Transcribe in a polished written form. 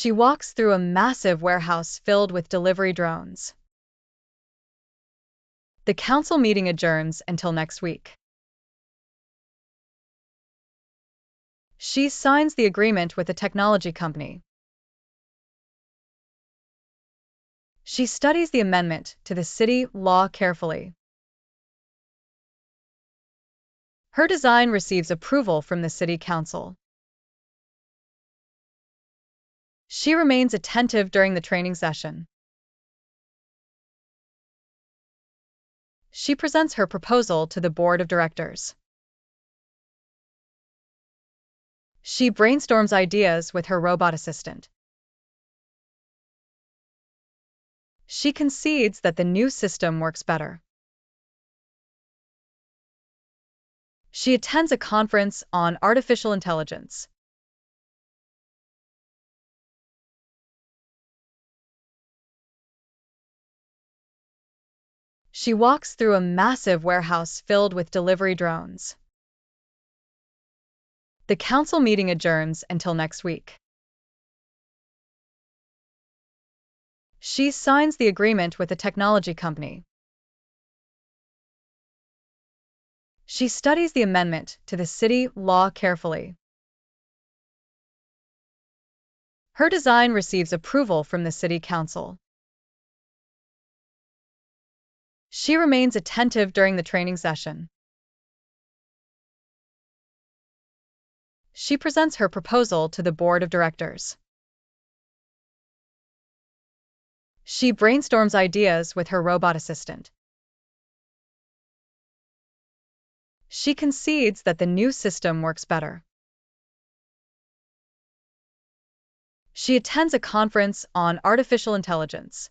She walks through a massive warehouse filled with delivery drones. The council meeting adjourns until next week. She signs the agreement with the technology company. She studies the amendment to the city law carefully. Her design receives approval from the city council. She remains attentive during the training session. She presents her proposal to the board of directors. She brainstorms ideas with her robot assistant. She concedes that the new system works better. She attends a conference on artificial intelligence. She walks through a massive warehouse filled with delivery drones. The council meeting adjourns until next week. She signs the agreement with the technology company. She studies the amendment to the city law carefully. Her design receives approval from the city council. She remains attentive during the training session. She presents her proposal to the board of directors. She brainstorms ideas with her robot assistant. She concedes that the new system works better. She attends a conference on artificial intelligence.